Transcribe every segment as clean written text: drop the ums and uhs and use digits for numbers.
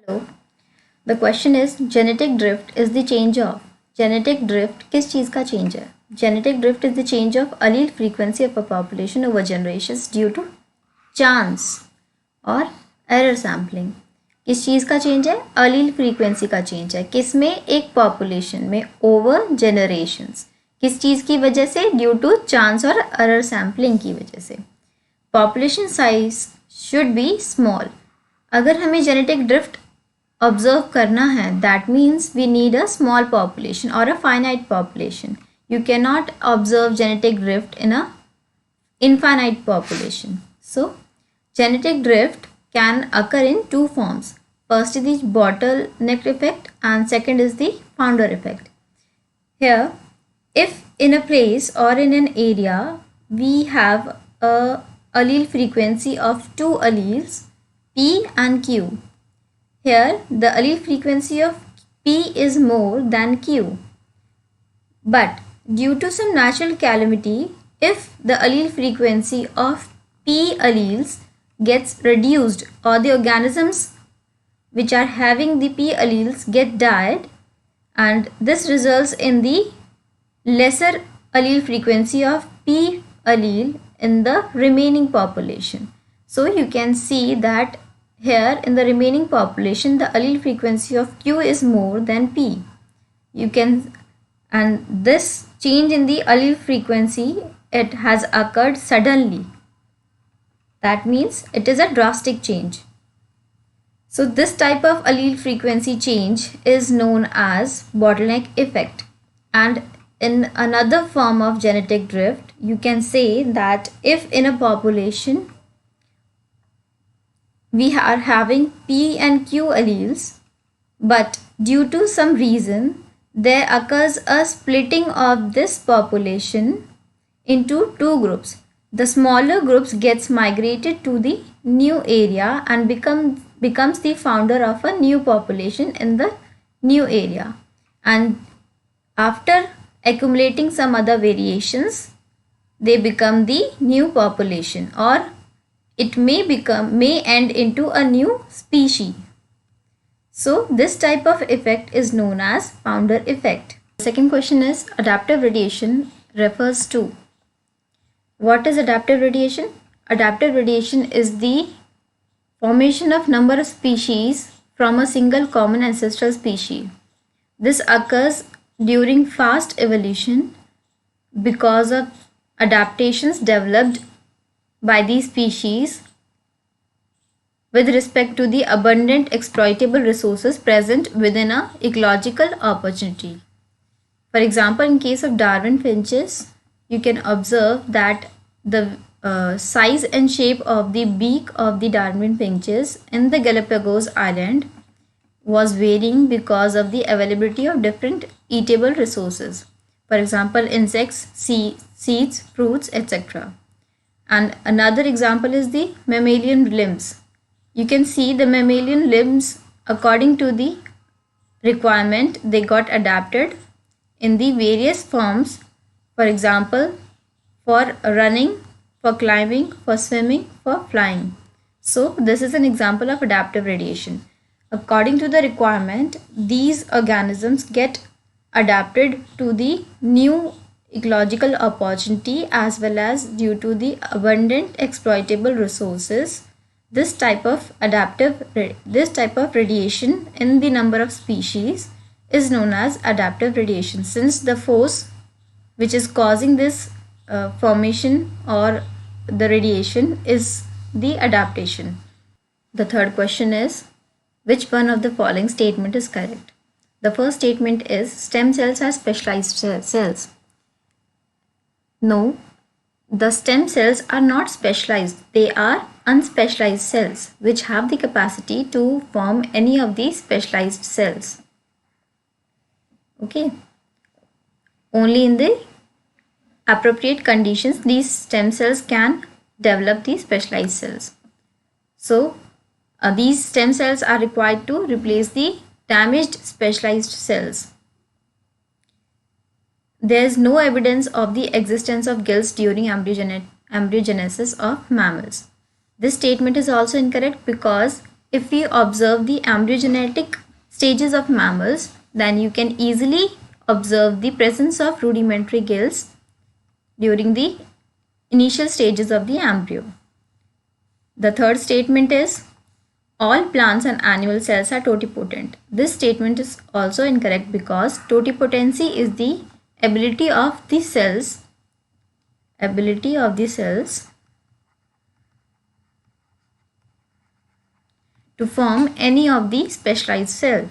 Hello. The question is genetic drift is the change of. Genetic drift किस चीज़ का change है? Genetic drift is the change of allele frequency of a population over generations due to chance और error sampling. किस चीज़ का change है? अलील frequency का चेंज है. किस में? एक पॉपुलेशन में ओवर जनरेशंस. किस चीज़ की वजह से? ड्यू टू चांस और एरर सैम्पलिंग की वजह से. Population size should be small. अगर हमें जेनेटिक ड्रिफ्ट ऑब्जर्व करना है, that means we need a small population और a finite population. You can not observe genetic drift in a infinite population. So, genetic drift can occur in two forms. First is the bottleneck effect and second is the founder effect. Here, if in a place or in an area we have a allele frequency of two alleles P and Q. Here, the allele frequency of P is more than Q. But due to some natural calamity, if the allele frequency of P alleles gets reduced or the organisms which are having the P alleles get died, and this results in the lesser allele frequency of P allele in the remaining population. So you can see that here in the remaining population the allele frequency of Q is more than P. You can, and this change in the allele frequency, it has occurred suddenly. That means it is a drastic change. So this type of allele frequency change is known as bottleneck effect. And in another form of genetic drift, you can say that if in a population we are having P and Q alleles, but due to some reason there occurs a splitting of this population into two groups. The smaller groups gets migrated to the new area and becomes the founder of a new population in the new area. And after accumulating some other variations, they become the new population, or it may end into a new species. So this type of effect is known as founder effect. The second question is adaptive radiation refers to. What is adaptive radiation? Adaptive radiation is the formation of number of species from a single common ancestral species. This occurs during fast evolution because of adaptations developed by these species with respect to the abundant exploitable resources present within a ecological opportunity. For example, in case of Darwin finches, you can observe that the size and shape of the beak of the Darwin finches in the Galapagos Island was varying because of the availability of different eatable resources. For example, insects, seeds, fruits, etc. And another example is the mammalian limbs. You can see the mammalian limbs according to the requirement they got adapted in the various forms. For example, for running, for climbing, for swimming, for flying. So this is an example of adaptive radiation. According to the requirement, these organisms get adapted to the new ecological opportunity as well as due to the abundant exploitable resources. This type of radiation in the number of species is known as adaptive radiation, since the force which is causing this formation or the radiation is the adaptation. The third question is, which one of the following statement is correct? The first statement is stem cells are specialized cells. No, the stem cells are not specialized. They are unspecialized cells which have the capacity to form any of these specialized cells. Okay. Only in the appropriate conditions these stem cells can develop these specialized cells. So these stem cells are required to replace the damaged specialized cells. There is no evidence of the existence of gills during embryogenesis of mammals. This statement is also incorrect because if we observe the embryogenetic stages of mammals, then you can easily observe the presence of rudimentary gills during the initial stages of the embryo. The third statement is all plants and animal cells are totipotent. This statement is also incorrect because totipotency is the ability of the cells to form any of the specialized cell.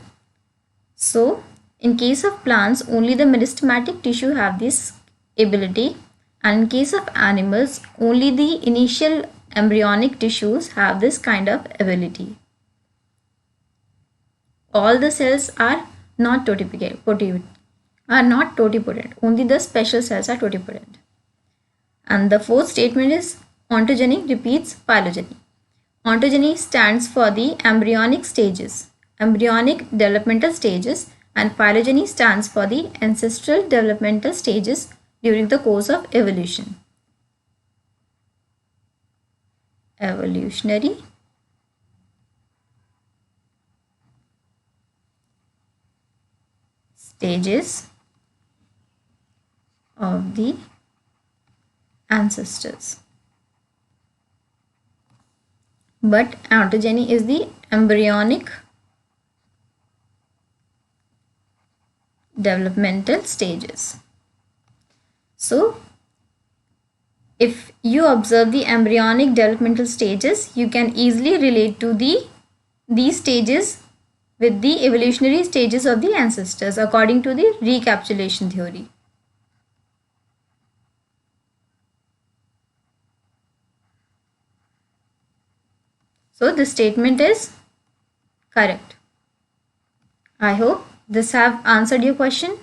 So, in case of plants, only the meristematic tissue have this ability, and in case of animals, only the initial embryonic tissues have this kind of ability. All the cells are not totipotent. Only the special cells are totipotent. And the fourth statement is ontogeny repeats phylogeny. Ontogeny stands for the embryonic developmental stages, and phylogeny stands for the ancestral developmental stages during the course of evolution. Evolutionary stages of the ancestors. But ontogeny is the embryonic developmental stages. So, if you observe the embryonic developmental stages, you can easily relate to these stages with the evolutionary stages of the ancestors according to the recapitulation theory. So this statement is correct. I hope this have answered your question.